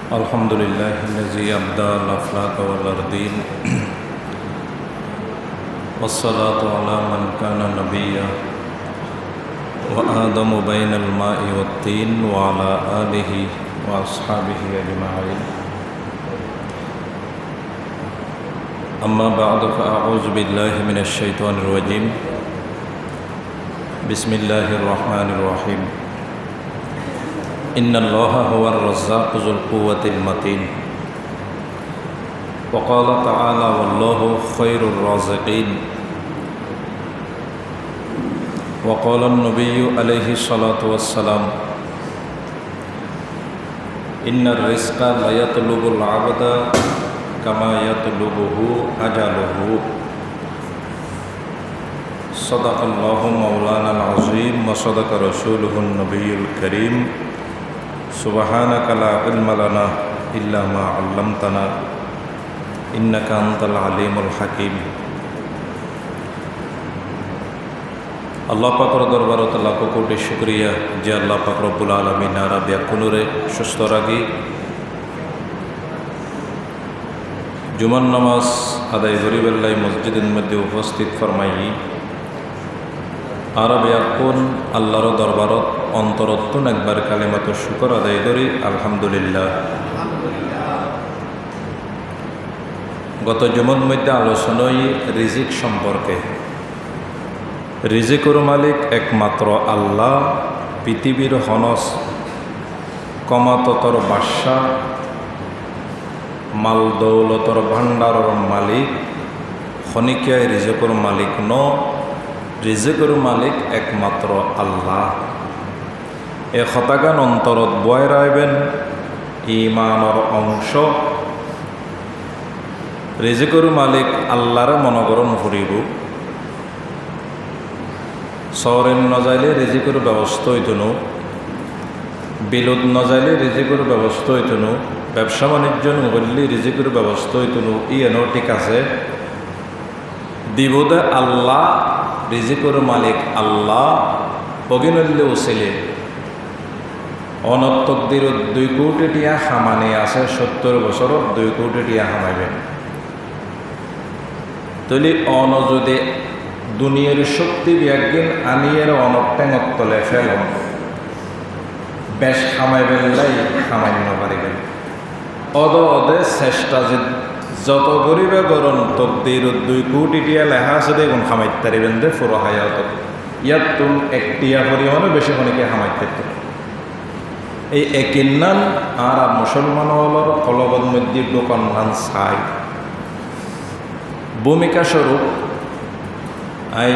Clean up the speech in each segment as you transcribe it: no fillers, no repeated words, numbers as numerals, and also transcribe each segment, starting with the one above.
الحمد لله الذي أبدى الأفلاك والأرضين والصلاة على من كان نبيا وآدم بين الماء والطين وعلى آله وأصحابه أجمعين. أما بعد فأعوذ بالله من الشيطان الرجيم. بسم الله الرحمن الرحيم. إن الله هو الرزاق ذو القوة المتين. وقال تعالى والله خير الرازقين. وقال النبي عليه الصلاة والسلام إن الرزق لا يطلب العبد كما يطلبه أجله. صدق الله مولانا العظيم وصدق رسوله النبي الكريم. سبحانك لا علم لنا إلا ما علمتنا إنك أنت العليم الحكيم. আল্লাহ পাকের দরবারত লাখ কোটি শুকরিয়া যে আল্লাহ পাক রব্বুল আলামিন আরা ব্যাকুনুরে সুস্থ রাখি জুমার নামাজ আদায় করিবেল্লাই মসজিদের মধ্যে উপস্থিত ফরমাই আরা ব্যাকুন আল্লাহর দরবারত অন্তরত্বন একবার কালেমাত শুকর আদায় করি আলহামদুলিল্লাহ। গত জুমার মধ্যে আলোচনায় রিজিক সম্পর্কে। রিজিকর মালিক একমাত্র আল্লাহ, পৃথিবীর হনস কমাততর বাদশা, মাল দৌলতর ভাণ্ডারর মালিক, খনিকিয়ায় রিজিকর মালিক ন, রিজিকর মালিক একমাত্র আল্লাহ। এ হতাগান অন্তরত বয় রাইবেন ইমানর অংশ। রিজিকর মালিক আল্লাহরে মনগরণ করিব। শহরের নজাইলে রিজিকের ব্যবস্থা হইতনু, বিলুদ নজাইলে রিজিকের ব্যবস্থা হইতনু, ব্যবসা বাণিজ্য নগরলে রিজিকের ব্যবস্থা হইতনু। এনও ঠিক আছে, দিবদে আল্লাহ, রিজিকের মালিক আল্লাহ। বগিনল্লে উচিলে অনত্তকদের 2 কোটি টিয়া সামানে আছে, 70 বছরত 2 কোটি টিয়া সামাইবেন। তলি অন যদি দুনিয়ার শক্তি বিয়াগিন আনিয়ের অনট্যাঙত তলে ফেল বেশ খামাইবেলাই খামাইন পারিবেন। অদে চেষ্টা যে যত গরিবে গরণ তকদির 2 কোটি টিয়া লেখা আছে দেখুন খামাইতে পারিবেন দে ফুরো হায়াত। ইয়াত তুম একটিয়া পরিমাণে বেশি অনেকে খামাইতে পারে। এই একিন নান আর মুসলমান হলর কলবদ মধ্যে দোকান নান চাই ভূমিকা স্বরূপ আই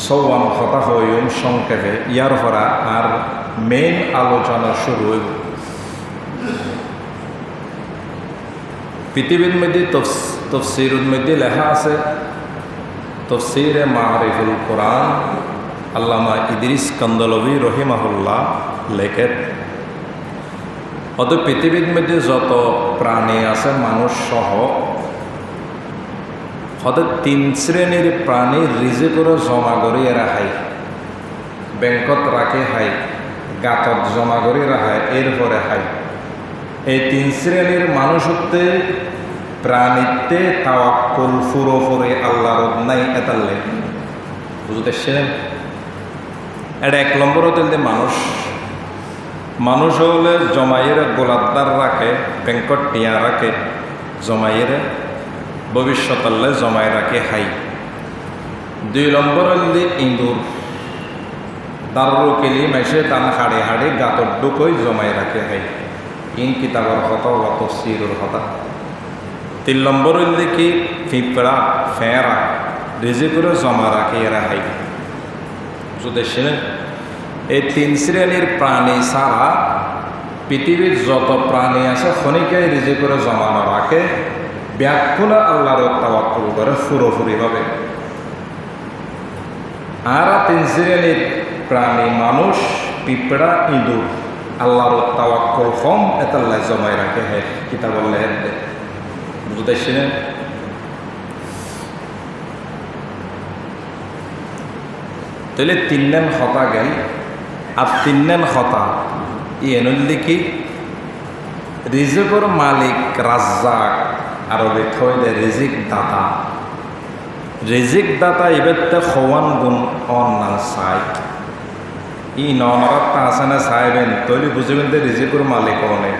সৌয়াম কথা হইম সংক্ষেপে। ইয়ার পরা আর মেইন আলোচনা শুরু হইব। পৃথিবীর মধ্যে তফসিরের মধ্যে লেখা আছে, তফসিরে মারিফুল কোরআন আল্লামা ইদ্রিস কান্দলভি রহিমাহুল্লাহ লেখেন, অত পৃথিবীর মধ্যে যত প্রাণী আছে মানুষ সহ হয়তো 3 শ্রেণীর প্রাণী রিজে করে জমা করে এরা হাই, ব্যাংকত রাখে হাই, গাতত জমা করে রাখায়, এরপরে হাই। এই 3 শ্রেণীর মানুষ হতে প্রাণীতে তাওয়াক্কুল ফুরোফুরে আল্লাহর নাই এতাল্লে বুঝতেছেন। এটা 1 নম্বর হতে মানুষ। মানুষ হলে জমাইয়ের গোলাদার রাখে, ব্যাংকত টিয়া রাখে, জমাইয়ের ভবিষ্যতলে জমাই রাখে হাই। 2 নম্বর হলে ইঁদুর, দারুর কেলি মেশে টান হাড়ে হাড়ে গাতর ডুকই জমাই রাখে হাই। ইন কিতাবর কথা অত সিরুর কথা। 3 নম্বর হলে কি পিঁপড়া, ফেঁড়া রিজে করে জমা রাখে এরা হাই। বুঝতেছেন। এই 3 শ্রেণীর প্রাণী ছাড়া পৃথিবীর যত প্রাণী আছে খনিকায় রিজে করে জমানো রাখে, ব্যাকুলা আল্লাহর তাওয়াক্কুল করে পুরোপুরিভাবে। আর 3 শ্রেণীর প্রাণী মানুষ, পিঁপড়া, ইঁদুর আল্লাহর তাওয়াক্কুল কম এতাল্লাহ জমাই রাখে হে কিতাব লেহেন দে। বুঝতেছিলেন। তাহলে 3 নেন হতা গেল আর 3 নেন হতা ই এনল্লি কি রিজিকর মালিক রাজ্জাক আরবে থই দে রিজিক দাতা। রিজিক দাতা এবেতে খওয়ান গুণ অন্যান চাই ই নরত্তা আছে না চাইবেন তৈলি বুঝবেন যে রিজিকর মালিক অনেক।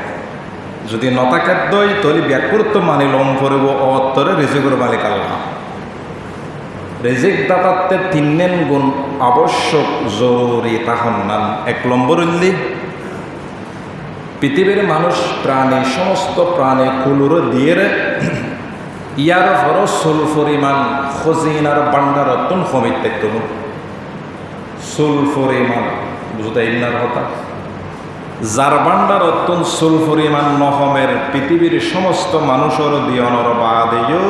যদি নতাখাদ্যই তৈলি ব্যাকুরত্ব মানি লম করব অত্তরে রিজিকর মালিক আল্লাহ। রিজিক দাতাতে তিন্নেন গুণ আবশ্যক জরুরি তাহন নান। 1 নম্বর হইলি পৃথিবীর মানুষ প্রাণী সমস্ত প্রাণী কুলুর দিয়ে ইয়ার ফর সুল পরিমাণ খজিনার বান্ডার অত্যন কমিত দেখতো সুল পরিমাণ বুঝতে ইন্নার হতা যার বান্ডার অত্যন সুল পরিমাণ নহমের পৃথিবীর সমস্ত মানুষের দিয়নর বাদেও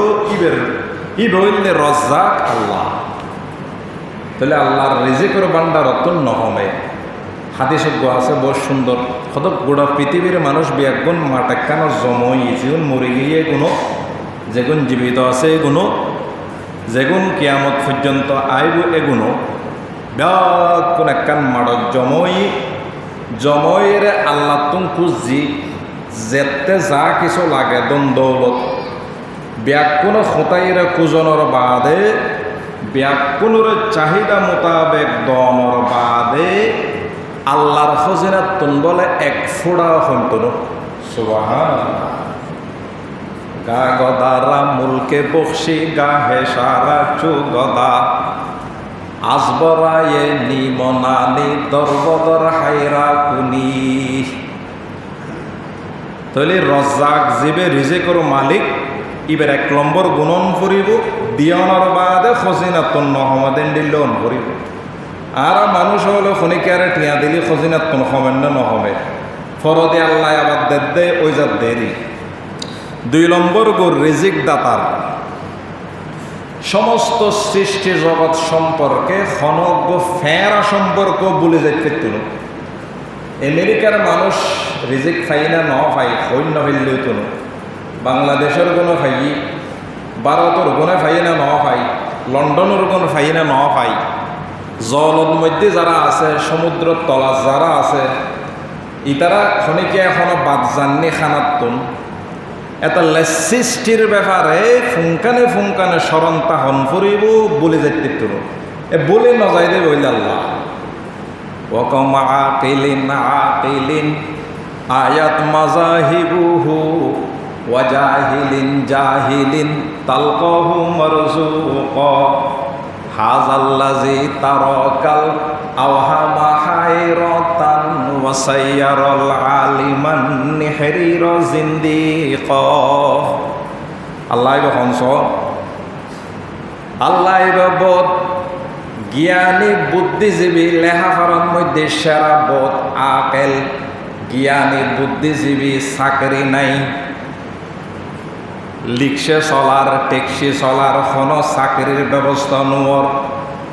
ইবইলে রজ্জাক আল্লাহ। তাহলে আল্লাহর রিজিকের বান্ডার অত্যন নহমে হাদিসজ্ঞ আছে বহু সুন্দর কত গোটা পৃথিবীর মানুষ বিয়াগুণ মাটাক্কানো জমই যেগুন মরে গিয়ে কোনো যেগুন জীবিত আছে এগুলো যেগুন কিয়ামত পর্যন্ত আইব এগুলো ব্যাকুন একখান মাড়ক জমইরে আল্লাহ তুম খুঁজি যেতে যা কিছু লাগে দৌলত ব্যাকুণ খোঁতাইরে কুজনের বাদে ব্যাকুণের চাহিদা মোতাবেক দমর বাদে আল্লাহর খজিনাত তুন বলে 1 ফোঁড়া হন্তন সুবহানাল্লাহ। গা গদারা মুলকে বখশি গাহে সারা চু গদা আজবরায়ে নিমনানি দরবদর হাইরা কুনি। তাহলে রজ্জাক জিবে রিজিকর মালিক ইবের 1 নম্বর গুণন ফুরিব দিয়নর বাদে খজিনাতুন নহমাদেন দিলন ফুরিব। আর মানুষ হলো খনিকারে টিয়া দিলি খজিনাতুন হমেন না নহমে ফরদে আল্লাহ আবার দে ওই যা দেরি। 2 নম্বর গুণ রিজিক দাতার সমস্ত সৃষ্টি জগৎ সম্পর্কে খনজ্ঞ ফেরা সম্পর্ক বলে যাইতে তুল। আমেরিকার মানুষ রিজিক খাই না ন পাই সৈন্য ফেললেও তুল বাংলাদেশের কোনো ফাই ভারতের গুণে ফাই না ন পাই লন্ডনের কোনো ফাই না ন পাই জলর মধ্যে যারা আছে সমুদ্রের তলা যারা আছে ইতারা খনিকে এখনো বাদ জাননি খানাতুন এটা সৃষ্টির ব্যাপারে ফুঙ্কানে স্মরণ তাহন ফুরিব বলে যাইতে তুল এ বলে নজাই দে বইল আল্লাহ। ওয়াকাম আকিলিন আয়াত মাজাহিবুহু ওয়াজাহিলিন জাহিলিন তালকাহু মারজুকা হাযাল্লাযী তারাকাল আওহামা হায়রাতান ওয়াসাইয়ারাল আলিমান নিহরির জিন্দিকা। আল্লাহ হংস আল্লাহ বোধ জ্ঞানী বুদ্ধিজীবী লেহাফারার মধ্যে সেরা বোধ আকেল জ্ঞানী বুদ্ধিজীবী চাকরি নাই লিখছে চলার ট্যাক্সি চলার কোনো চাকরির ব্যবস্থা নোর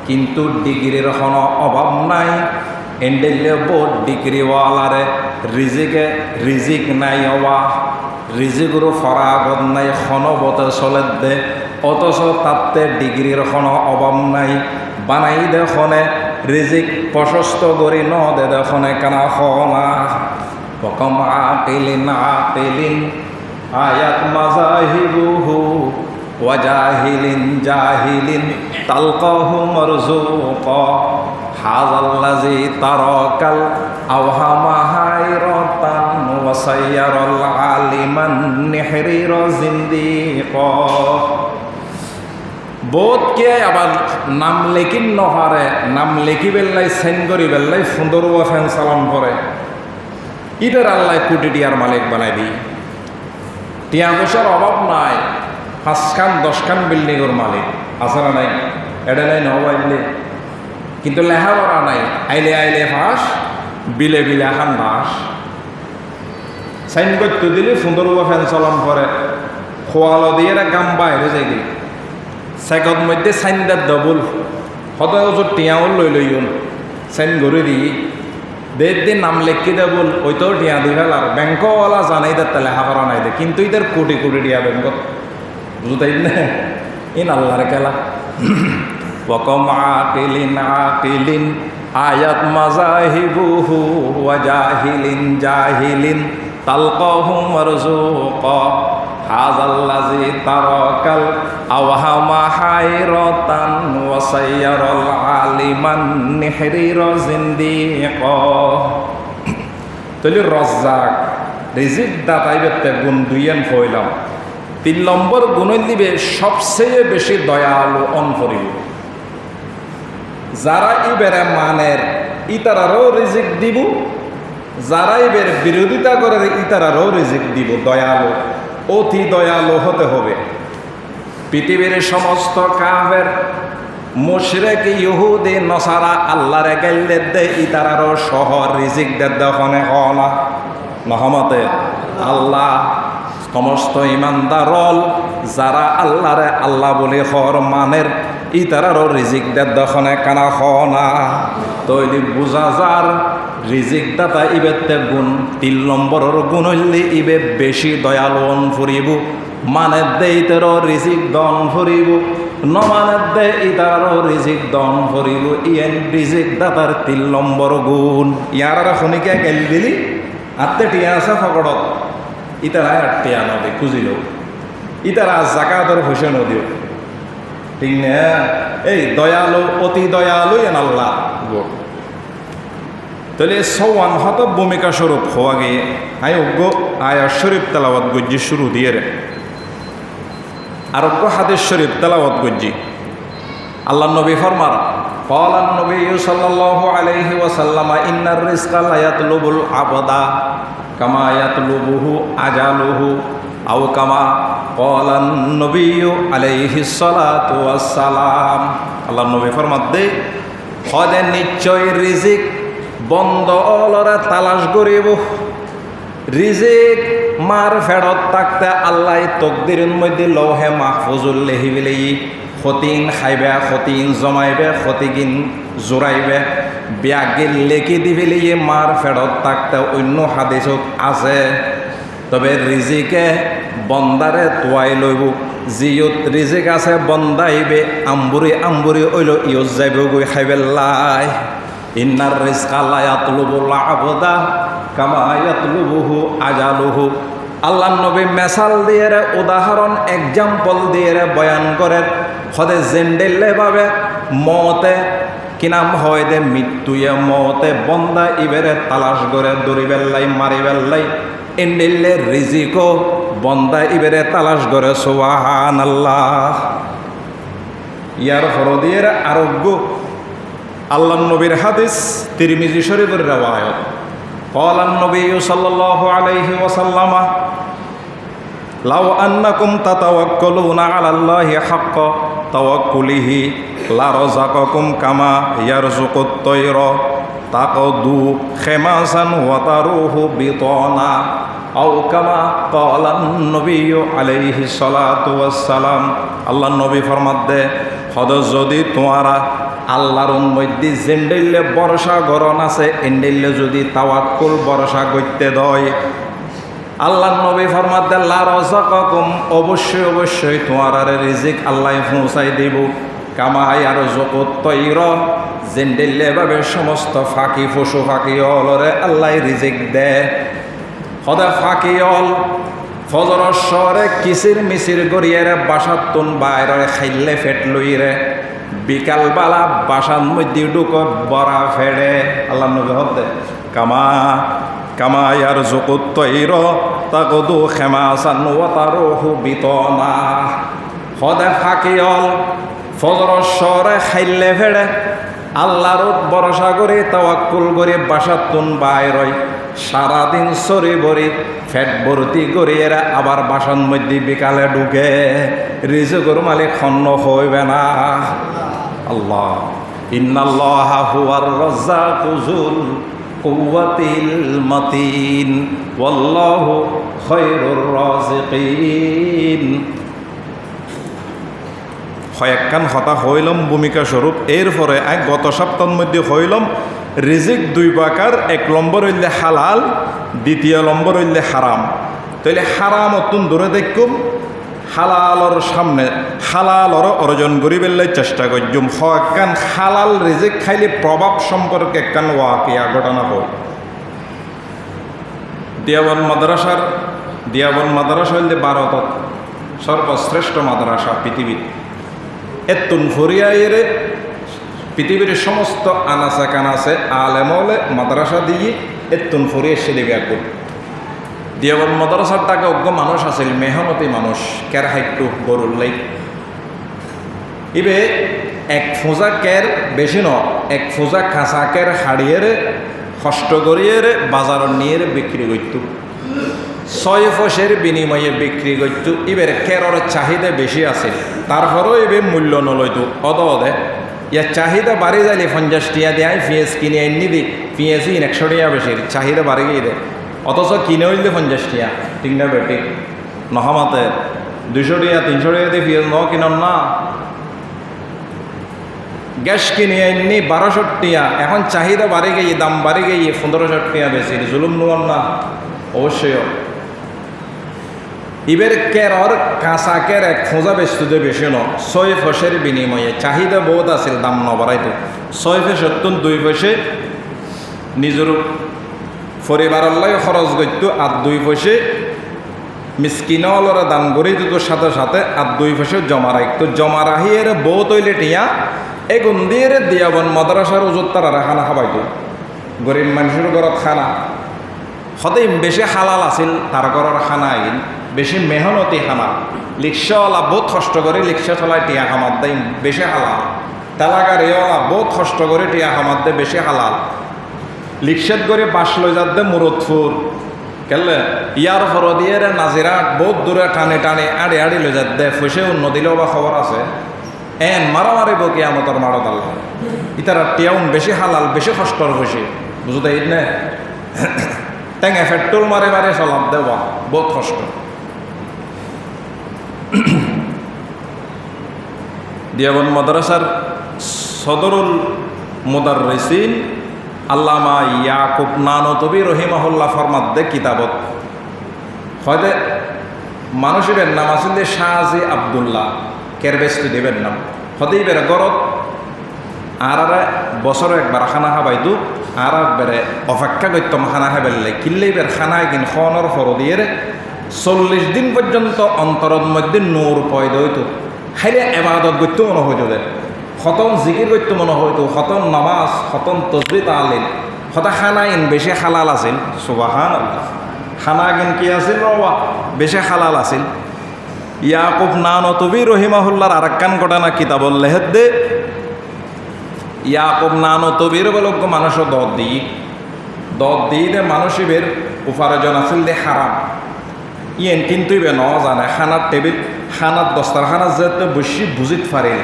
কিন্তু ডিগ্রির কোনো অভাব নাই। এন্ডেলে বোধ ডিগ্রিওয়ালারে রিজিক নাই অবা রিজিকরও ফরাগত নাই খনবতে চলে দে অথচ তাতে ডিগ্রির কোনো অভাব নাই বানাই দেখনে রিজিক প্রশস্ত করি ন দে দেখনে কানা খনা রকম আকিলিন আয়াত মাজাহিবুহু ওয়াজাহিলিন জাহিলিন তালকাহু মারজুকা হাযাল্লাযী তারাকাল আওহামা হায়রাতান ওয়াসাইয়ারাল আলিমান নিহরির জিন্দিকা। বোধকে আবার নাম লেখিন নহারে নাম লেখি বেল্লাই সাইন করি বেল্লাই সুন্দরবা ফ্যান সালাম করে ইদের আল্লাহ কোটি টিয়ার মালিক বানাই দিই। টিয়া পয়সার অভাব নাই 5খান 10খান বিল্ডিংয়ের মালিক আছে না নাই এটা নাই নবাইলে কিন্তু লেহাপড়া নাই আইলে ফাঁস বিলে এখন বাস সাইন করতে দিলে সুন্দরবা ফ্যান চালান করে খোয়ালো দিয়ে গাম বাইরে যাই গেল সেগত মধ্যে সাইনদার ডবল সদায় ওজোর টিয়াও লইন সাইন করে দিই দিন নাম লেখি দে বল ওইটাও টিয়া দি ফেল আর ব্যাংকওয়ালা জানাই দে লেখাপড়া নাই দে কিন্তু ইদের কোটি টিয়া ব্যাংকত বুঝতে না ইন আল্লাহর খেলা। ওয়াকাম আকিলিন আয়াত মাজাহিবুহু ওয়াজাহিলিন জাহিলিন তালকাহু মারজুকা হাযাল্লাযী তারাকাল আওহামা হায়রাতান ওয়া সায়্যারাল আলিমান নিহরিরা জিন্দিকা। তাহলে রজ্জাক রিজিক দাতাইবেতে গুণ দুইয়ান হইলাম। 3 নম্বর গুণ দিবে সবচেয়ে বেশি দয়ালু অনফরিব। যারা ইবের মানের ইতারারও রিজিক দিব, যারা ইবের বিরোধিতা করে ইতারারও রিজিক দিব। দয়ালু, অতি দয়ালু হতে হবে। পৃথিবীর সমস্ত কাফের মুশরিক ইহুদি নসারা আল্লাহর গাইলে দে ইতারারও শহর রিজিক দে দখনে হনা নহমতে আল্লাহ সমস্ত ইমানদার যারা আল্লাহরে আল্লাহ বলে হর মানের ইতারারও রিজিক দে দখনে কানা হনা। তৈরি বুঝা যার রিজিক দাতা ইবেতে গুণ 3 নম্বরের গুণ হইলে ইবে বেশি দয়ালু ফুরিব। মানে দে ইতার রিজিক দন ফুরিব, নমানে দে ইতার রিজিক দন ফুরিব। ইয়েন রিজিক দাতার 3 নম্বর গুণ। ইয়ার আর শনিকে গেল দিলি আত্মে টিয়া আছে ফকড়ত, ইতারা টিয়া নদী খুঁজিল, ইতারা জাকাতর পয়সা নদীও। ঠিক না? এই দয়ালু, অতি দয়ালু এন আল্লাহ। তাহলে সওয়ান হত ভূমিকা স্বরূপ হওয়া গিয়ে আয় অজ্ঞ আয়া শরীফ তেলাওয়াত গজ্জি শুরু দিয়ে রে আর অজ্ঞ হাদিস শরীফ তেলাওয়াত গজ্জি। আল্লাহ নবী ফরমার قال النبي صلى الله عليه وسلم إن الرزق لا يطلب العبد كما يطلبه أجله أو كما قال النبي عليه الصلاة والسلام। আল্লাহ নবী ফরমাত দে হদে নিশ্চয় রিজিক বন্ধ অলরে তালাশ করিব। রিজিক মার ফেরত থাকতে আল্লাহ তকদিরের মধ্যে লৌহে মাহফুজুল লেহিবিলে খতিন খাইবে, খতিন জমাইবে, খতিকিন জোরাইবে, ব্যাগিল লেখি দিবিলে মার ফেরত থাকতে অন্য হাদিসত আছে। তবে রিজিকে বন্দারে তোয়াই লইব। জিয়ত রিজিক আছে বন্দাইবে আম্বুরি আম্বুরি ওইল ইয়জ যাইব গই খাইবেল্লাই। ইন্নার রিজকা লা ইয়াতলুবুল আবদা কামা ইয়াতলুবুহু আজালুহু। আল্লাহ নবী মেসাল দিয়ে উদাহরণ এক্সাম্পল দিয়ে বয়ান করে হদে জেন্ডেলে ভাবে মতে কিনাম হয় দে মৃত্যুয়ে মতে বন্দা ইবেরে তালাশ করে দৌড়ি বেল্লাই মারি বেল্লাই এন্ডেলে রিজিকো বন্দা ইবেরে তালাশ করে সুবহানাল্লাহ। ইয়ার ফরদিয়ের আরোগ্য আল্লাহ নবীর হাদিস তিরমিজি শরীফের রওয়ায়াত। قال النبي صلى الله عليه وسلم لو أنكم تتوكلون على الله حق توكله لرزقكم كما يرزق الطير تغدو خماسا وتروح بطانا أو كما قال النبي عليه الصلاة والسلام। আল্লাহ নবী ফরমাত দে হদ যদি তোমারা আল্লাহর মধ্যে জেন্ডেলে বর্ষা গরণ আছে এন্ডেলে যদি তাওয়াক্কুল বর্ষা করতে দয় আল্লাহ নবী ফরমাত দে লা রাযাকাকুম অবশ্যই অবশ্যই তোমার রিজিক আল্লাহ পৌঁছাই দেব। কামা ইয়ারযুকুত তৈর জেন্ডেলে ভাবে সমস্ত ফাঁকি পশু ফাঁকি অলরে আল্লাহ রিজিক দে। হদে ফাঁকি অল ফজরের শহরে কিসির মিসির গড়িয়ে বাসাতুন বাইরে খাইলে ফেট লইরে বিকালবেলা বাসার মধ্যে ঢুক বড়া ফেড়ে। আল্লাহ নবী হতে কামা কামা ইয়ারযুকুত তৈর তাগদু খেমাসান ওয়া তারুহু বিতনা। হদে ফাঁকি অল ফজরের শহরে খাইলে ফেড়ে আল্লাহর ভরসা করে তাওয়াক্কুল করে বাসাতুন বাইরে সারাদিন সরি ভরি ফেট ভর্তি করে এরা আবার বাসার মধ্যে বিকালে ঢুকে রিজিকের মালিক খন্ন হইবে না। আল্লাহ ইন্নাল্লাহা হুয়ার রাজ্জাকু যুল কুওয়াতিল মাতিন ওয়াল্লাহু খায়রুর রাযিকিন। কয়েকখান কথা হইলাম ভূমিকা স্বরূপ। এরপরে এক গত সপ্তাহের মধ্যে হইলাম রিজিক 2 প্রকার। 1 নম্বর হইলে হালাল, 2 নম্বর হইলে হারাম। তাইলে হারাম অতুন দূরে দেখুম, হালালর সামনে হালালর অর্জন করি বেললে চেষ্টা করজুম। কয়েকখান হালাল রিজিক খাইলে প্রভাব সম্পর্কে একখান ওয়াকিয়া ঘটনা হয়। দিয়াবন মাদ্রাসা হইলে ভারতত সর্বশ্রেষ্ঠ মাদ্রাসা পৃথিবীর। এতুন ফরিয়াইরে পৃথিবীর সমস্ত আনাচে কানাচে আলেমলে মাদ্রাসা দিয়ে এতুন ফরিয়ে সেদিকে আগুন। দিয়াবন মাদ্রাসার টাকা অজ্ঞ মানুষ আছিল, মেহনতি মানুষ, কের হাইটু গরুর লাই ইবে এক ফোঁজা কের বেশি ন, এক ফোঁজা খাঁচা কের হাড়িয়ে কষ্ট করিয়ে বাজার নিয়ে বিক্রি করত। 6 পয়সার বিনিময়ে বিক্রি করত। এবার কেরর চাহিদা বেশি আছে, তারপরেও এবার মূল্য নলইতো অদে ইয়ার চাহিদা বাড়ি যাইলে 50 টিয়া দেয় পেঁয়াজ কিনে আনি দি, পেঁয়াজ 100 টিয়া বেশি চাহিদা বাড়ি গিয়ে দেয়, অথচ কিনে হইলে 50 টিয়া। ঠিক না বেটি? নহমাতে 200 টিয়া 300 টিয়া দিয়ে পেঁয়াজ ন কিনন না। গ্যাস কিনে আনি 1200 টিয়া, এখন চাহিদা বাড়ি গিয়ে দাম বাড়ি গিয়ে 1500 টিয়া বেশি, জুলুম নোয়ান না? অবশ্যই। ইবের কেরর কাঁচা কের এক ফোঁজা বেচতে বেশি ন, 6 পয়সার বিনিময়ে চাহিদা বহুত আছিল, দাম নবাড়াইতো। 6 পয়সা 2 পয়সা নিজের পরিবারের লাগে খরচ করত, আর 2 পয়সা মিসকিনলরা দান করে দিত, সাথে সাথে আর 2 পয়সা জমা রাখত। জমা রাখিয়ে বহুত হইলে টিয়া এগুন দিয়ে দিয়াবন মাদ্রাসার ওজোর তারা খানা খাবাইতো। গরিব মানুষের ঘরত খানা সদাই বেশি হালাল আছিল, তার ঘরের খানা আইন বেশি মেহনতি খানা। রিক্সাওয়ালা বহুত কষ্ট করে রিক্সা চলায়, টিয়া খামার দেয় বেশি হালাল। তেলাগাড়িওয়ালা বহুত কষ্ট করে টিয়া খামার দেয় বেশি হালাল। রিক্সাত করে বাস লই যাতে মুরতপুর কেলে ইয়ার ফর দিয়ে নাজিরা বহুত দূরে টানে টানে আড়ে আড়ি লই যাতে ফুসে উন্ন দিলেও বা খবর আছে এন মারামারি বকি আমতর মারত আল্লাহ। ইতারা টিয়াউন বেশি হালাল, বেশি কষ্টর বেশি, বুঝতে এই নে টেঙে পেট্রোল মারে মারে চলাম দেওয়া বহুত কষ্ট। দিয়াবন মাদ্রাসার সদরুল মুদাররিসিন আল্লামা ইয়াকুব নানতবী রহিমাহুল্লাহ ফরমাদ্দে কিতাবত হয়তো মানুষের নাম আছিল শাহজি আবদুল্লাহ, কেরবেস্তি দেবের নাম। হতেই বেড়ে গরত আর বছরে একবার খানা খাবাইতো, আর একবারে অপেক্ষা করতাম খানা খাইবেলে কিনলেই বের খানায় কিন খনর ফর দিয়ে 40 দিন পর্যন্ত অন্তরের মধ্যে নূর পয়দা হইতো। খাইলে এবাদত করতে মনে হইতো, খতম জিকির করতে মনে হইতো, খতম নামাজ, খতম তসবিহ তালিল, হতা খানা ইন বেশি হালাল আছিল। সুবহানাল্লাহ, খানা কিন কি আছিল বাবা, বেশি হালাল আছিল। ইয়াকুব নানতবী রহিমাহুল্লাহর আরেকখান ঘটনা কিতাবল লেহেদ দে। ইয়াকুব নানতবীর বলক মানুষ দদ দিই দে মানুষের উপার্জন আছিল দে হারাম। ইয়েন কিন্তু ইবে ন জানে খানার টেবিল খানার দস্তারখানা যেতে বেশি বুঝিত পারিল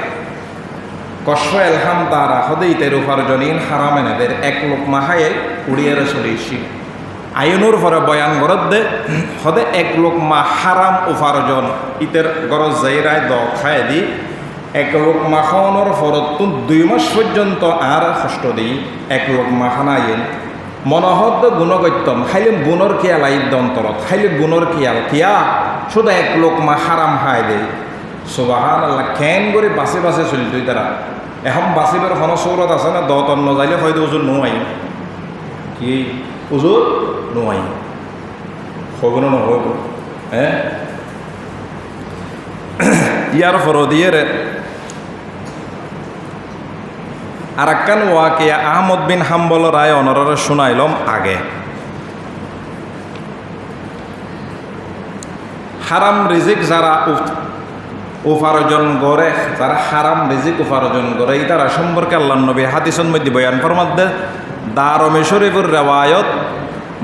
কষ্ট এলহাম তারা হদে ইতের উপার্জন ইন হারাম এনেদের 1 লোকমা খাইয়ে উড়িয়ে চলিয়েছি। আইনুর পরে বয়ান গরত দে হদে 1 লোকমা হারাম উপার্জন ইতের গরজ যাইরায় দ খায় দি 1 লোকমা খাওয়ানোর ফরত 2 মাস পর্যন্ত আর কষ্ট দিই 1 লোকমা খানা আইন মনোহদ্দ গুণগত্যম খাইলে গুণর খেয়াল আইদ অন্তরত খাইলে গুণর খেয়াল কিয়া শুধু 1 লোকমা হারাম খাই দেয়। সুবহানাল্লাহ, কেন করে বাসে বাসে চলিত তারা। এখন বাসিবের কোনো সৌরত আছে না, দতন নজাইলে হয়তো ওজোর নোয়াই কি ওজোর নোয়াই হবো না হইব। হ্যাঁ, ইয়ার ফর দিয়ে আর একখান ওয়াকিয়া আহমদ বিন হাম্বল রায় অনরে শুনাইলম আগে। হারাম রিজিক যারা উপার্জন করে, যারা হারাম রিজিক উপার্জন করে তারা সম্পর্কে আল্লাহ নবী হাদিসের মধ্যে বয়ান ফরমাতে দারমে শরীফুর রেওয়ায়ত,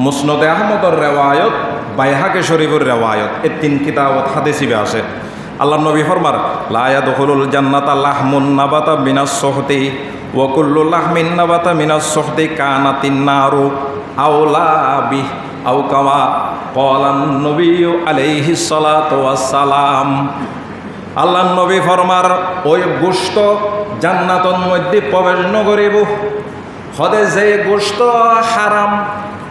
মুসনদে আহমদর রেওয়ায়ত, বাইহাকে শরীফুর রেওয়ায়ত, এই 3 কিতাবত হাদিসিবে আছে। আল্লাহ নবী ফরমার লা ইয়াদখুলুল জান্নাতা লাহমুন নাবাতা মিনাস সুহতি ওয়া কুল্লু লাহমিন নাবাতা মিনাস সুহতি কানাতিন নারু আওলা বিহি আও কামা ক্বালান নবিয়্যু আলাইহিস সালাতু ওয়াস সালাম। আল্লাহ নবী ফরমার ওই গোশত জান্নাতর মধ্যে প্রবেশ নকরিব হদে যে গোশত হারাম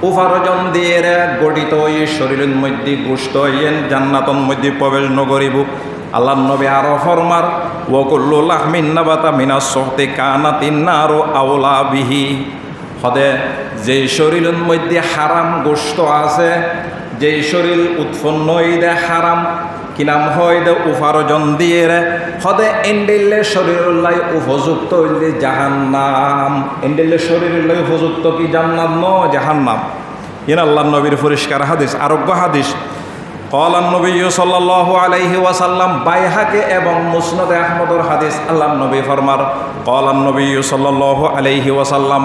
উপার্জন দিয়ে গঠিত ওই শরীরের মধ্যে গোশত ইয়েন জান্নাতর মধ্যে প্রবেশ নকরিব। আল্লাহ নবী আরো ফরমার ওয়া কুল্লু লাহমিন নাবাতা মিনাস সুহতি কানাতিন নারু আওলা বিহি হদে যে শরীরের মধ্যে হারাম গোশত আছে যেই শরীর উৎপন্ন দে হারাম কিনাম হয় দে উপার্জন দিয়ে রে হদে এন্ডিলে শরীরুল্লাহ উপযুক্ত হইলে জাহান্নাম। এন্ডিলে শরীরুল্লাহ উপযুক্ত কি জান্নাত ন জাহান্নাম। ইন আল্লাহ নবীর পরিষ্কার হাদিস, আরোগ্য হাদিস। قال النبي صلى الله عليه وسلم বাইহাকে এবং মুসনাদ আহমদের হাদিস। আল্লাহ নবী ফরমার قال النبي صلى الله عليه وسلم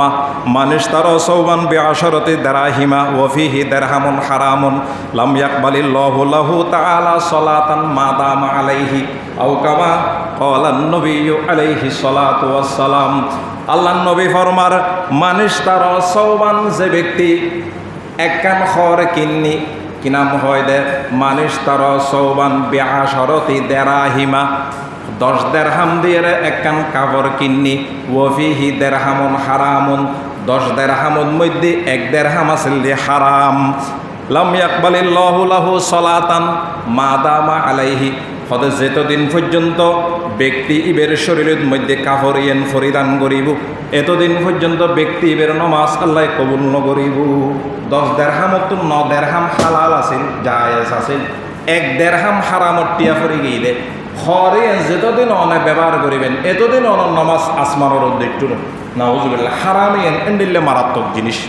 من اشترى ثوبا بعشرة دراهم وفيه درهم حرام لم يقبل الله له تعالى صلاة ما دام عليه أو كما قال النبي عليه الصلاة والسلام। আল্লাহ নবী ফরমার من اشترى ثوبا, যে ব্যক্তি একখান খড় কিন্নি কিনাম হয় দে মানুষ তার সৌবান বিআশরতি দেরাহিমা 10 দেরহাম দিয়ে একখান কাপড় কিন্নি ওয়াফিহি দেরহামুন হারামুন 10 দেরহামের মধ্যে 1 দেরহাম আছিল যে হারাম। লাম ইয়াকবালিল্লাহু লাহু সালাতান মা দামা আলাইহি, হতে যেতদিন পর্যন্ত ব্যক্তি ইবের শরীরের মধ্যে কাপড় ইয়েন পরিধান করিব এতদিন পর্যন্ত ব্যক্তি ইবের নমাজ আল্লাহ কবুল নকরিব। 10 দেরহামত 9 দেরহাম হালাল আছিল, জায়েজ আছিল, 1 দেরহাম হারামত টিয়া পড়ে গিয়ে হরে যেতদিন অনেক ব্যবহার করিবেন এতদিন অনেক নমাজ আসমানের উদ্দেশ্য নাউজুবিল্লাহ হারামিয়েন এন্ডিল্লে মারাত্মক জিনিস।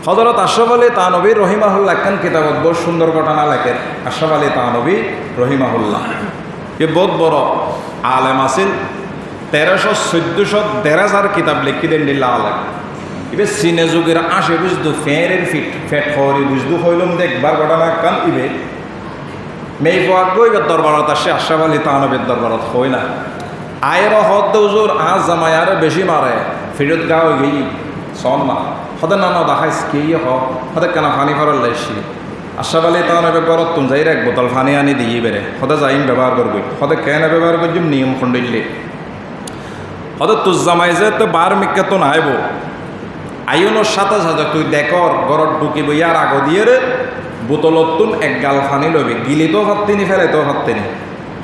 হযরত আশরাফ আলী থানভী রহিমাহুল্লাহ একখান কিতাবত বহু সুন্দর ঘটনা লেখেন। আশরাফ আলী থানভী রহিমাহুল্লাহ এ বহুত বড় আলেম আছিল, 1300-1400 1000 কিতাব লিখি দেন দিল্লা আলেম। ইবে চীনে যুগের আসে বুঝদু ফেরের ফেট খরি বুঝদু হইলম দেখবার ঘটনা কান ইবে মেই গই দরবারত আসে আশরাফ আলী থানভীর দরবারত হয় না আয়ের হদ হুজুর আজ জামাই আরে বেশি মারে ফিরত গাও গই সন না হদে নানা দেখাইস কে হদে কেন ফানি ফরল লাইছি। আশরাফ আলী থানভী গরত তুম যাই এক বোতল ফানি আনি দিয়ে বেড়ে হদে যাইম ব্যবহার করবি হদে কেন ব্যবহার করছিম নিয়ম খন্ডিল্লি হদে তুজ জামাই যে তো বার মিক্কে তো নাইব আইনের সাথে সাথে তুই দেখর গরত ঢুকিব ইয়ার আগ দিয়ে রে বোতলত তুন 1 গাল ফানি লবি গিলি তো ভাবতিনি ফেলে তো ভাবতিনি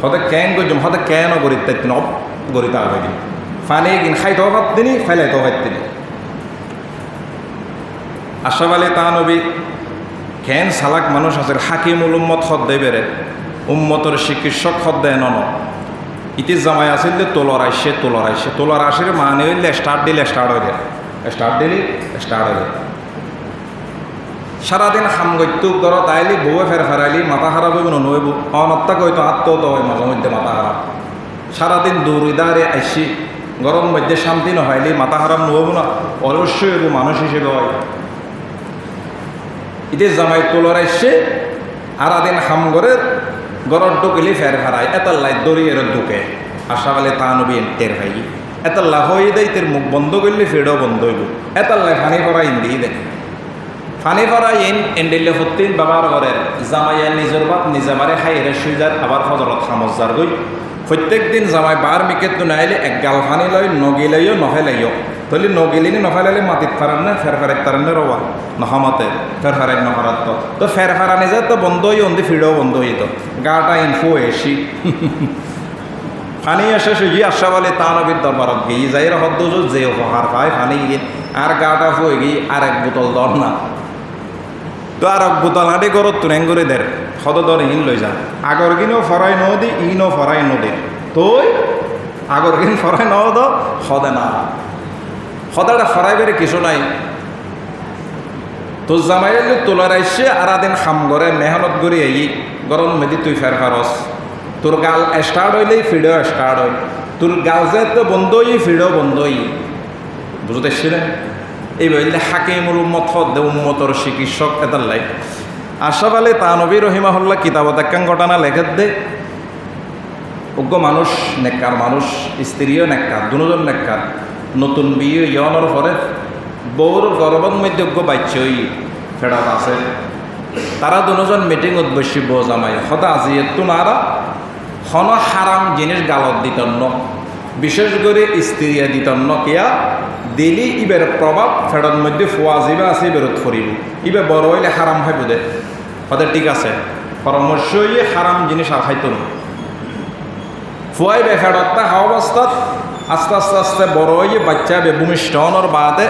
হদে কেন করছিম হদে কেন গরিত অফ গরিতা আগে ফানি কিন খাইতেও ভাবতিনি ফেলাইতেও ভাবতিনি। আশরাফ আলী থানভী কেন সালাক মানুষ আছে হাকিমুল উম্মত হদ দেয় বেড়ে উম্মতর চিকিৎসক হদ দেয় নন ইতি জামাই আসিল তোলর আসে মানে হইলে স্টার্ট দিলে স্টার্ট হয়ে যায় স্টার্ট হয়ে যায় সারাদিন হাম গত্যু ঘরত আইলি বউয়ে ফেরাইলি মাথা খারাপ হইব নইব অনত্তা কইতো আত্মহত হয় মাঝে মধ্যে মাথা খারাপ সারাদিন দৌড়িদারে আইসি গরম মধ্যে শান্তি নহাইলি মাথা খারাপ নহব না অবশ্যই হইব মানুষ হিসেবে হয়। ইতে জামাই তোলর আসছে আরাদিন হাম করে গরত ঢুকিলি ফের ফেরাই এতাল্লাই দড়িয়ে ঢুকে আশরাফ আলী থানভী টের ভাই এতাল্লা হয়ে দেয় তের মুখ বন্ধ করলে ফেডও বন্ধ হইব এতাল্লাই ফানি ফরা ইন্দি দেয় ফানি ফরা ইন এন্ডিলে হত্তিন ব্যবহার করে জামাইয়া নিজের বাপ নিজে মারে খাই এর সুইজার আবার ফজরত খামজার গই প্রত্যেক দিন জামাই বার মিকেট তো নাইলে 1 গাল ফানি লই নগিলাইও নফেলাইও তলি নগিলিনি নফেলাইলে মাটিত ফারান না ফের ফেরেক তারেন রওয়া নহমাতে ফের ফেরেক নহরাত তো ফের ফেরানি যায় তো বন্ধ হই অন্দি ফিডও বন্ধ হইত গাটা ইনফো এসি ফানি এসে সুজি আশরাফ আলী থানভীর দরবারত গিয়ে যাই হদ্দ যে উপহার পায় ফানি গিয়ে আর গাটা ফুয়ে গিয়ে আর 1 বোতল দর না তো আর 1 বোতল হাঁটি গরত তুরেন করে দের সদ দর ইন লই যা আগর কিনেও ফরাই নদী ইনও ফরাই নদী তুই আগর কিন ফরাই নদ সদে না সদাটা ফরাই বেড়ে কিছু নাই তোর জামাইলে তোলার আইসে আরাদিন খাম করে মেহনত করে আই গরম মেদি তুই ফের ফারস তোর গাল স্টার্ট হইলেই ফিডও স্টার্ট হয় তোর গাল যে তো বন্ধ হই ফিডও বন্ধ হই বুঝতে না এই বললে হাকিমুল উম্মত হদ উম্মতর চিকিৎসক এটার লাই। আশরাফ আলী থানভী রহিমাহুল্লাহ কিতাবত একখান ঘটনা লেখে দে অজ্ঞ মানুষ নেককার মানুষ স্ত্রীও নেককার দুজন নেককার নতুন বিয়ে ইয়নের পরে বউর গর্ভের মধ্যে অজ্ঞ বাচ্চই ফেরত আছে তারা দুজন মিটিংত বসি বউ জামাই সদা আজি এত নারা হন হারাম জিনিস গালত দিতন্ন বিশেষ করে স্ত্রীয়া দিতন্ন কিয়া দিলি ইবের প্রভাব ফেরত মধ্যে ফোয়া যাবে আছে ইবেরত ফরিব ইবে বড় হইলে হারাম হয় বোধে হতে ঠিক আছে পরামর্শ হারাম জিনিস আর খাইতো না ফুয়াইবে ফেরতটা হাওয়া অবস্থাত আস্তে আস্তে আস্তে বড় হয়ে বাচ্চা ভূমিষ্ঠ হওয়ার বাদে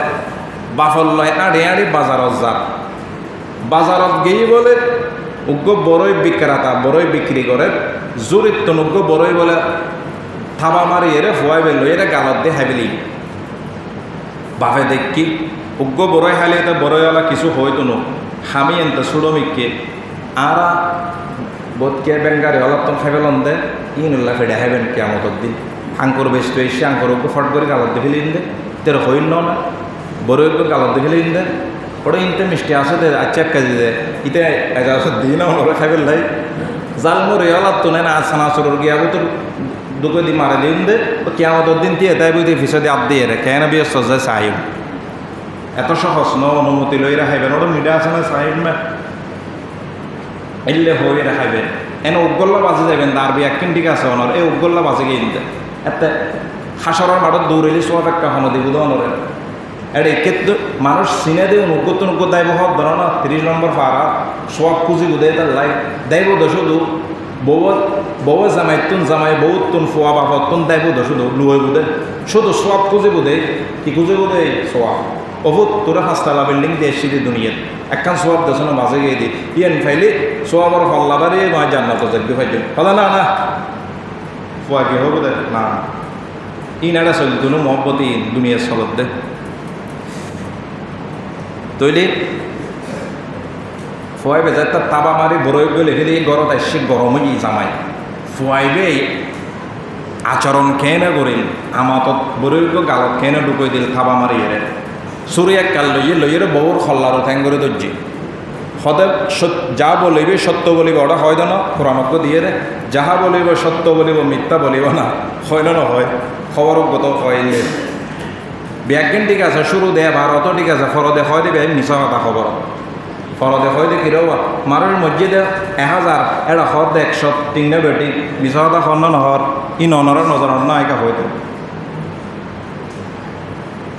বাফল লয় আড়ি আড়ি বাজারত যাক বাজারত গিয়ে বলে উগ্র বড়ই বিক্রেতা বড়ই বিক্রি করে জোরিত উগ্র বড়ই বলে থাবা মারি এরে ফুয়াই বেল এরা গালত দিয়ে হাইবেলি বাপে দেখি উগ্র বড়ই হাইলে তো বড়ইওয়ালা কিছু হয়তো নো হামি এনতে সুড়মিককে আরা বোধকে বেঙ্গারে অলপ খাইবেলন দে ইনুল্লাহ ফেডে হাইবেন কে আমতর দিন আঙ্কুর বেশ তো এসে আঙ্কুর উগ্র ফট করে গালত দিয়ে ফেলে দে তের হইল না বড়ই উগ্র গালত দিয়ে ফেলে দে ওটা ইনতে মিষ্টি আছে দে আচ্ছা এক কাজি দে ইতে এগারোশো দিন ওরা খাইবেল লাই জাল মরে অলপ তো না আসানা চুরোর গিয়া তোর দুটো দি মারে দিন দে ও কেমন দিন দিয়ে তাই বুঝি ফিসে দিয়ে আপ দিয়ে রে কেন বিয়ে সজ্জায় সাহিব এত সহজ ন অনুমতি লই রাখাইবেন ওটা মিডা আছে না সাহিব না এলে হয়ে রাখাইবেন এনে উজ্জ্বল্লা বাজে যাবেন দাঁড়বি একদিন ঠিক আছে অনর এই উজ্জ্বল্লা বাজে গিয়ে দিতে এতে হাসরের মাঠত দৌড়েলি সব একটা হন দিব অনরের এটা এক্ষেত্রে মানুষ চিনে দেব নগ্য দায়ব হওয়ার ধরো না 30 নম্বর পাড়া সব খুঁজি গুদে তার লাই দায়ব দো শুধু বউ জামাইতুন জামাই বউতুন ফোয়া বাপতুন দায়ব দো শুধু লুয়ে বুদে শুধু সব খুঁজি বুদে কি খুঁজে বুদে সোয়াব অভূত তোরা 5তলা বিল্ডিং দিয়ে এসছি দুনিয়ার একখান সোয়াব দেশনে মাঝে গিয়ে দি ইয়েন ফাইলে সোয়াবর ফল্লা বাড়ি নয় জান্নাত যোগ্য ফাইল ফলা না না ফোয়া কি হবো দে না ইনারা চলতো না মহব্বতী দুনিয়ার চলত দে তৈলি ফুয়াইবে যে তার তাবা মারি বড়ই গেলে ফেলে গরত আসছে গরম হয়ে জামাই ফুয়াইবে আচরণ কেনে করিল আমাত বড়ই গালত কেনে ঢুকাই দিল থাবা মারি এরে সুরি এক কাল লইয়ে বউর খল্লারও ঠ্যাং করে ধরছি সদে যা বলিবে সত্য বলিব ওটা হয় না কোরআনজ্ঞ দিয়ে রে যাহা বলিব সত্য বলিব মিথ্যা বলিব না হয় না হয় খবরজ্ঞত হইলে ব্যাজ্ঞান ঠিক আছে শুরু দেয় ভারতও ঠিক আছে ফরদে হয় দেবে মিশা কথা খবর ফরদে হয় দেখি রেও মারের মসজিদে 1000 এটা হর 103 বেটি মিশা কথা খন্ন নহর ই ননর নজর না একা হইতো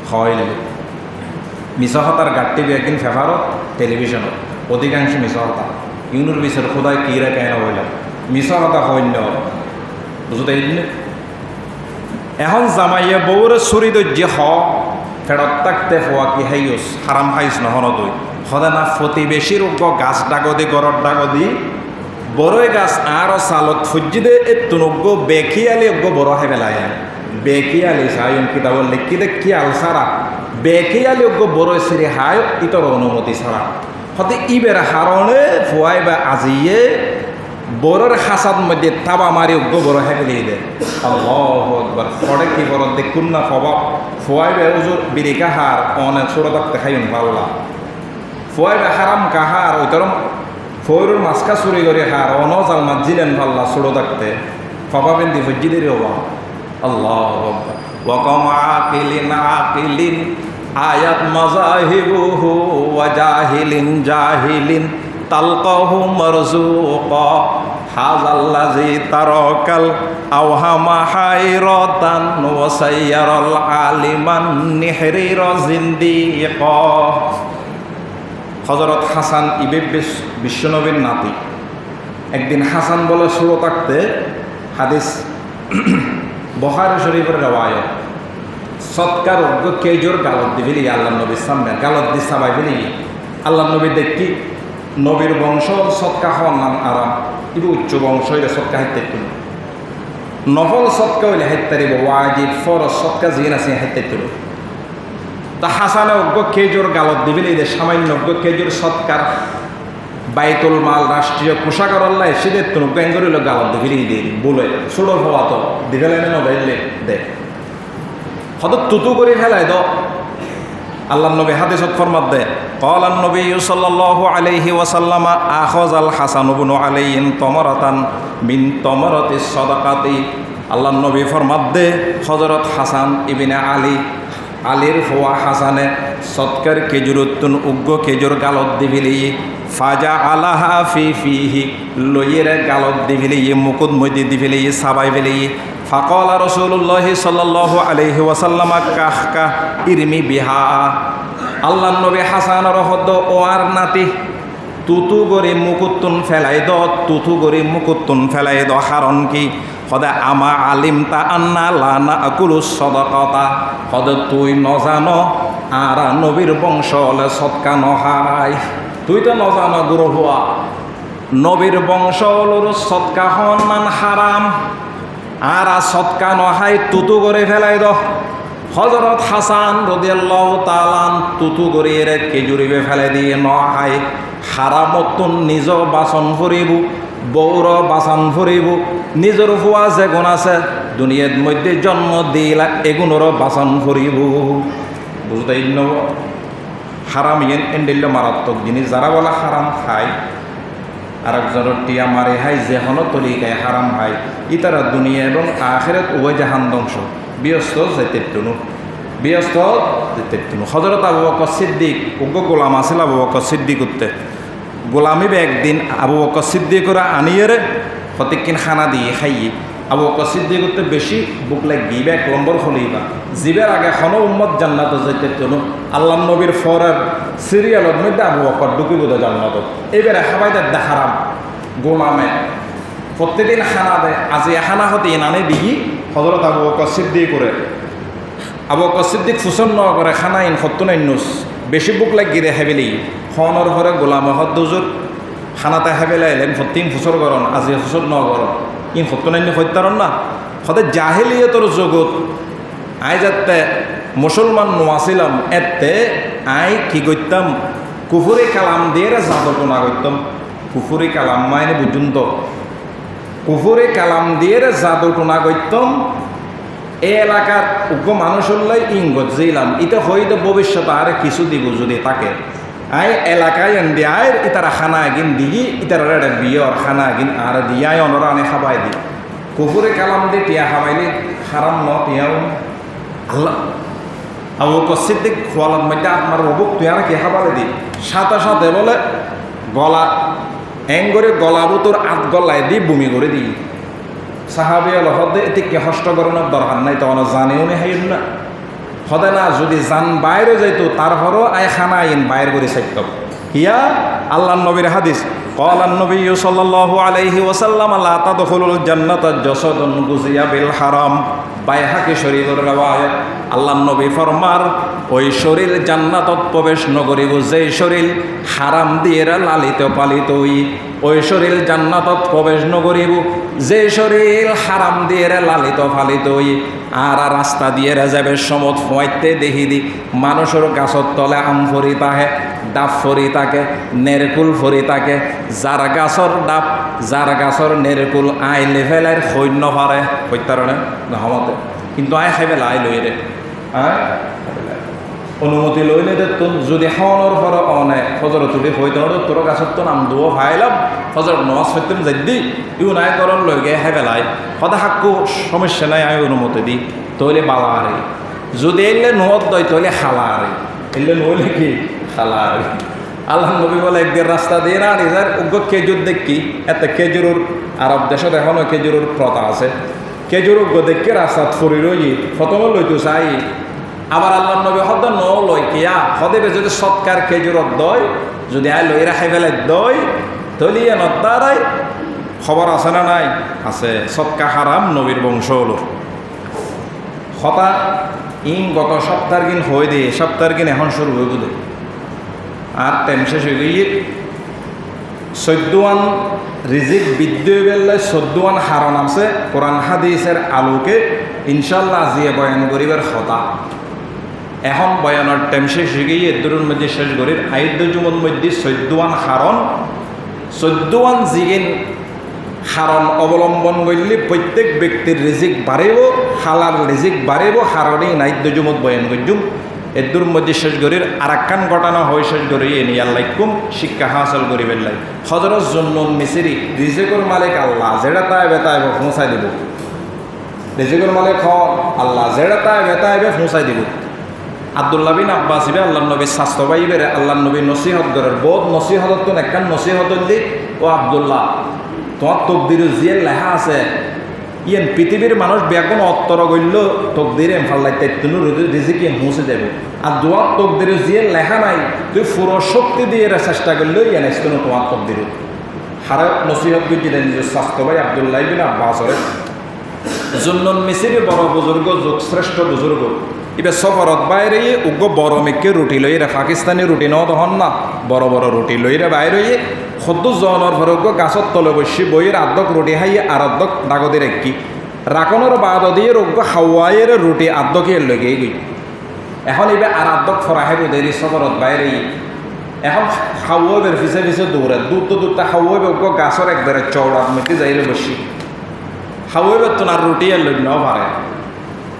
হইলে মিশা হতার গাঠটি একদিন ফেফারত টেলিভিশনত অধিকাংশ মিশা হতা ইউনুর বিচার খোদায় কিরা কেন হইল মিশা হতা হইন্য বুঝতে এখন জামাইয়ে বউরে চুরি দৈর্য হ ফেরত থাকতে ফোয়া কি হাইস হারাম হাইস নহন তুই সদা না প্রতিবেশীর উগ্র গাছ ডাগদি গড়ত ডাগদি বড়ই গাছ আরও চালত ফুজি দে তুনুগ্য বেকিয়ালি উগ্র বড় হাই পেলায় বেকিয়ালি সায়ন কিতাব লিখি দে কি আল সারা বেকিয়ালি উগ্র বড়ই সিরি হাই ইতর অনুমতি ছাড়া হতে ইবের হারণে ফোয়াই বা আজিয়ে বড়ের হাসাদ মধ্যে তাবা মারি উগ্র বড় হ্যাঁ পেলিয়ে দেয় আল্লাহু আকবার পরে কি বড় দেখুন না ফবাব ফোয়াইবে উজুর বিরিকা হার অনেক ছোট থাকতে খাইন পাল্লা ফোয়াইবে হারাম কাহার ওই তরম ফৌরুর মাছকা চুরি করে হার অন জাল মাছ জিলেন পাল্লা ছোট থাকতে ফবাবেন দি ফজ্জিদের হবা আল্লাহু আকবার ওয়াকাম আকিলিন আকিলিন আয়াত মাযাহিবুহু ওয়া জাহিলিন জাহিলিন তালকাহু মারজুকা হাযাল্লাযী তারাকাল আওহামা হায়রাতান ওয়া সাইয়ারাল আলিমান নিহরিরা জিন্দিকা হযরত হাসান ইবে বিশ্বনবীর নাতি একদিন হাসান বলে ছোট থাকতে হাদিস বুখারী শরীফের রওয়ায়াত সৎকার কেজোর গালত দিবিলি আল্লাহ নবীর সামনে গালত দি সাবাই বিলি আল্লাহ নবী দেখি নবীর বংশ সৎকা হওয়ার নাম আরাম কিন্তু উচ্চ বংশ হইলে সৎকা হাইতে তুল নফল সৎকা হইলে হাইতারিব ওয়াজিব ফরজ সৎকা জিন আছে হাইতে তুল তা হাসানে অজ্ঞ কেজোর গালত দিবিলি এদের সামান্য অজ্ঞ কেজোর সৎকার বাইতুল মাল রাষ্ট্রীয় কোষাগার আল্লাহ সেদের তো ব্যাঙ্গরিল গালত দিবিলি দিয়ে বলে ষোলো হওয়া তো দিবেলেন নবাইলে দে হয়তো তুতু করে ফেলায় দ আল্লাহ নবী হাদিসত ফরমাত দে قال النبي صلى الله عليه وسلم اخذ الحسن بن علي تمرة من تمرة الصدقة আল্লাহ নবী ফরমাত দে হযরত হাসান ইবনে আলীর ফোয়া হাসানে সৎকার কেজুরুত্তুন উগ্র কেজুর গালত দিবিলি ফাজা আলাহা ফিহি লইয়ের গালত দিবিলি মুকুদ মধ্যে দিবিলি সাবাই বিলি ফাকালা রাসূলুল্লাহ সাল্লাল্লাহু আলাইহি ওয়াসাল্লাম কাহকা ইরমি বিহা আল্লাহ নবী হাসানের হদ ও আর নাতি তুতু গরি মুকুত্তুন ফেলাই দ তুতু গরি মুকুত্তুন ফেলাই দ কারণ কি সদা আমা আলিম তা আন্না লানা আকুলু সদকাতা সদ তুই নজানো আর নবীর বংশ হলে সৎকা নহাই তুই তো নজানো গুরু হওয়া নবীর বংশ হলোর সৎকা সন্মান হারাম আর সৎকা নহাই তুতু করে ফেলাই দ হজরত হাসান রাদিয়াল্লাহু তাআলা তুতু করিয়ে কেজুরিবে ফেলে দিয়ে নহাই হারামতুন নিজ বাসন ফুরিব বৌর বাসন ফুরিব নিজের ফুয়া যে গুণ আছে দুনিয়ার মধ্যে জন্ম দিলা এগুণর বাসন ফুরিব বুঝতেই নব হারাম ইয়েন এন্ডিল্য মারাত্মক জিনিস যারা বলা হারাম খায় আরেকজনের টিয়া মারে হাই যেহনো তরিকায় হারাম হাই ইতারা দুনিয়া এবং আখিরাত উভয় জাহান ধ্বংস ব্যস্ত যেতেটুনু ব্যস্ত যেতেটুনু হযরত আবু বকর সিদ্দিক উগ্র গোলাম আছিল আবু বকর সিদ্দিক উঠতে গোলামি একদিন আবু বকর সিদ্দিকরা আনিয়ে ফতিকিন খানা দিয়ে খাইয়ে আবু বকর সিদ্দিক উঠতে বেশি বুক লাগি এক নম্বর খলিফা জীবের আগে কোনো উম্মত জান্নাত যেতেটুনু আল্লাহ নবীর ফরের সিরিয়ালের মধ্যে আবু বকর ঢুকিব জান্নাত এবারে হাবাইদের হারাম গোলামে প্রত্যেকদিন খানা দেয় আজি খানা হতে নানে দিই হযরত আবু বকর সিদ্দিক করে আবু বকর সিদ্দিক ফুসন ন করে খানা ইন সত্তনাইনুস বেশি বুক লাগিয়ে হেবেলি খনর ঘরে গোলাম হদ্দুজুর খানাতে হেবেলে এলেন তিন ফুসর গরণ আজি ফুসর ন গরণ ইন সত্তনাইন হত্যারণ না সদায় জাহেলিয়তর জগৎ আই যাতে মুসলমান নোয়াছিলাম এতে আই কি করতাম কুফুরি কালাম দিয়ে জাদটনা করতাম কুফুরি কালাম মাইনে বুঝুন তো কুফুরি কালাম দিয়ে জাদটনা করতাম এই এলাকার উগ্র মানুষল্লাই ইঙ্গত দিলাম এটা হয়তো ভবিষ্যতে আর কিছু দিব যদি তাকে আই এলাকায় এনে আয় ইতারা খানা আগিন দিই ইতারা বিয়র খানা আগিন আর দিয়াই অনরা আনে খাবাই দি কুফুরি কালাম দিয়ে টিয়া খাবাইলে হারাম ন টিয়াও আল্লাহ আবু বকর সিদ্দিক খোয়ালার মধ্যে আপনার অবুক তুই আর কি খাবালে দি সাথে সাথে বলে গলা এঙ্গরে গলাবো তোর আট গলায় দি বমি করে দিই সাহাবি হদে এতে কে হষ্ট করানোর দরকার নাই তখন জানেও নি হাইন না হদে না যদি জান বাইরে যাইতো তারপরও আয় খানা আইন বাইর করে চাইত হিয়া আল্লাহ নবীর হাদিস قال النبي صلى الله عليه وسلم لا تدخلوا الجنة جسد غزي بالحرام বাইহাকি শরীফের রওয়ায়াত আল্লাহ নবী ফরমার ওই শরীর জান্নাতত প্রবেশ নগরিব যেই শরীর হারাম দিয়ে লালিত পালিত ওই শরীর জান্নাতত প্রবেশ নগরিব যে শরীর হারাম দিয়ে লালিত পালিত আর রাস্তা দিয়ে যাবে সমত ফোয়াইতে দেখি দি মানুষের গাছর তলে আম ফরি তাহে ডাব ফরি তাকে নেরকুল ফরি তাকে যার গাছর ডাব যার গাছর নেরকুল আই লেভেলের সৈন্য পারে হত্যারণে নহমতে কিন্তু আই খাই পেলা আই লই রে অনুমতি লইলে তোর যদি খাওয়ানোর পরে অনে ফজর তুলি হইতে তোর গাছের তো নাম দুও ভাইলাম ফজর নজ হইতেম যাই ইউ নাই করন লই গে খাই পেলাই সদা হাক্কু সমস্যা নাই আমি অনুমতি দিই তৈলে বালা আরে যদি এলে নত দই তৈলে খালা আরে এলে নইলে কি খালা আরে আল্লাহ নবী বলে একদিন রাস্তা দিয়ে না নিজের উগ্র খেজুর দেখি এত খেজুরের আরব দেশত এখনও খেজুরের প্রথা আছে খেজুর উগ্র দেখি রাস্তাত ফুরি রই প্রথমে লইতো চাই আবার আল্লাহ নবী হদ ন লই কিয়া হদেবে যদি সৎকার খেজুরত দই যদি আয় লই রাখাই ফেলে দই তলিয়ে নদারাই খবর আছে না নাই আছে সৎকা হারাম নবীর বংশ হল হতা ইন গত সপ্তাহের দিন হয়ে দিয়ে সপ্তাহের দিন এখন শুরু হইব দে আর টাইম শেষ হয়ে গিয়ে 14 রিজিক বিদ্যুৎ বেলায় 14 হারণ আছে কোরআন হাদিসের আলোকে ইনশাল্লাহ আজিয়ে বয়ান করিবার কথা এখন বয়ানের টাইম শেষ হয়ে গিয়ে এদুরের মধ্যে শেষ করির আইদ্য জুমর মধ্যে 14 হারণ 14 জিগিন হারণ অবলম্বন করলে প্রত্যেক ব্যক্তির রিজিক বাড়িব হালাল রিজিক বাড়িব হারণেই নাইদ্য জুমত বয়ান করজুম এদুর মধ্যে শেষ করির আর একখান ঘটনা হয়ে শেষ করি এ নিয়ে আল্লাহ কুম শিক্ষা হাসল করিবেন লাই হজরত জন্নুন মিসরি রিজিকর মালিক আল্লাহ যেটা তাই বেতাইব পৌঁছাই দিব রিজিকর মালিক আল্লাহ যেটা তাই বেতাইব পৌঁছাই দিব আব্দুল্লাহ বিন আব্বাস ইবে আল্লাহ নবীর স্বাস্থ্য বাইবের আল্লাহ নবী নসিহত করেন বহুত নসিহত তো একখান নসিহত দি ও আব্দুল্লাহ তোমার তকদির যে লেখা আছে ইয়েন পৃথিবীর মানুষ বেগুন অত্তর গইল তকদিরে ফাল্লাইতে তুমি রিজিক মুছে দেব আর দোয়ার তকদিরে যে লেখা নাই তুই পুরো শক্তি দিয়ে চেষ্টা করলেও ইয়েন আসতো তোমার তকদির হারা নসিহত দিলেন যে স্বাস্থ্য ভাই আব্দুল্লাহ বিন আব্বাস জন্নুন মিসরি বড় বুজুর্গ যুগ শ্রেষ্ঠ বুজুর্গ এবার সফরত বাইরে উগ্র বড় মেঘকে রুটি লইরে পাকিস্তানি রুটি ন তখন না বড় বড় রুটি লইরে বাইরে সদ্দুর জনের পরে উগ্র গাছত তলে বসি বইয়ের আর্ধক রুটি খাইয়ে আর অর্ধক দাগদের একটি রাখনের বাদ দিয়ে উগ্র হাওয়াইয়ের রুটি আর্ধকের লেগে গই এখন এবার আর আর্ধক ফরাহে দেরি সফরত বাইরে এখন হাওয়াবের পিছে পিছে দৌড়ে দূরতে হাওয়াবে উগ্র গাছর একবারে চৌড়াত মেতে যাইলে বসি হাওয়াবের তো না রুটি আর লই নাও পারে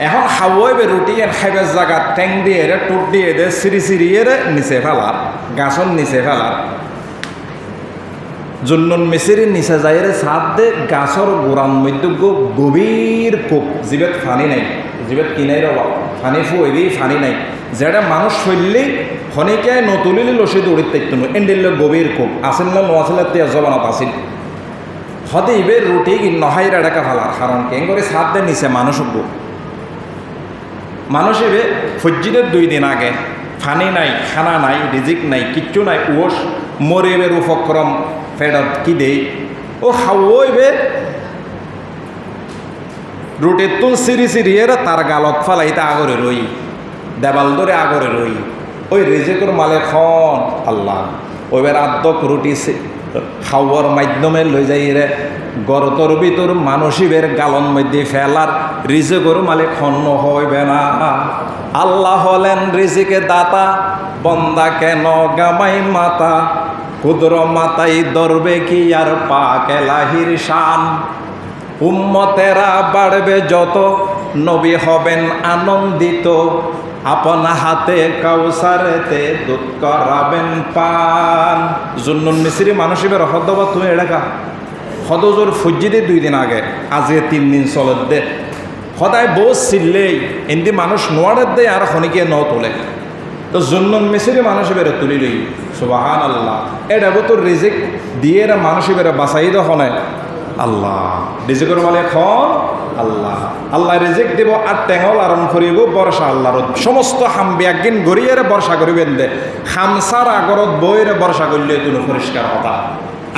এখন হাওয়াইবে রুটি এর খাইবার জায়গা ট্যাং দিয়ে টুট দিয়ে দে সিঁড়িয়ে নিচে ফেলার গাছন নিচে ফেলার জন্নুন মিসিরির নিচে যাইরে ছাদ দে গাছর গোড়ান মধ্যে গভীর কূপ জিবেত ফানি নাই জিবেত কিনাই রবা ফানি ফুয়েবি ফানি নাই যেটা মানুষ শৈলী খনিকে নতুলিলি লসি দৌড়িত থাকতো এন্ডিল গভীর কূপ আসিল না নোয়াছিল তেজ জবানত আসিল হতে ইবে রুটি নহাই রাডাকা ফেলার কারণ কেন করে ছাদ দে নিচে মানুষ মানুষ এবে ফজ্জিদের 2 দিন আগে ফানি নাই খানা নাই রিজিক নাই কিচ্ছু নাই ওস মরেবের উপক্রম ফেরত কি দেই ও হাওয়াইবে রুটির তুল সিঁড়িয়ে তার গালত ফালাইতে আগরে রই দেবাল ধরে আগরে রই ওই রিজিকর মালে খন আল্লাহ ওইবার আদ্যক রুটি খাওয়ার মাধ্যমে লই যাই রে গরতর ভিতর মানসিবের গালন মধ্যে ফেলার রিজিকর মালিক খন্ন হইবে না আল্লাহ হলেন রিজিকে দাতা বন্দা কেন গামাই মাতা কুদর মাতাই দরবে কি আর পাকে লাহির শান উম্মতেরা বাড়বে যত নবী হবেন আনন্দিত আপন হাতে কাউসারেতে দুধ করাবেন পান জুন্নুন মিসরি মানসিবের হদবা তুমি এলাকা হদজোর ফজ্জিদে 2 দিন আগে আজকে 3 দিন চলত দে সদায় বোঝ ছিললেই এমনি মানুষ নোয়ারের দেয় আর খনিকে ন তোলে তো জুন্নুন মিসরি মানসিবের তুলি লই সুবহান আল্লাহ এটা তোর রিজিক দিয়ে মানসিবের বাঁচাই দখনে আল্লাহ রিজিকের মালে খন আল্লাহ আল্লাহ রিজিক দিব আর টেঙল আরম্ভ করিব বর্ষা আল্লাহর সমস্ত হাম্বি একদিন গড়িয়ে বর্ষা করিবেন দে খামসার আগরত বইরে বর্ষা করলে তুমি পরিষ্কার কথা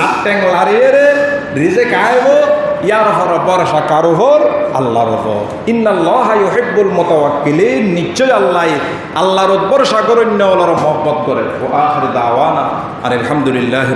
আর টেঙল হারিয়ে রিজিক আইব ইয়ার হর বর্ষা কারো হর আল্লাহর হর ইন্নাল্লাহা ইউহিব্বুল মুতাওয়াক্কিলিন নিশ্চয় আল্লাহর বর্ষা করেন না ওলার মহব্বত করে ও আখির দাওয়ানা আর আলহামদুলিল্লাহ।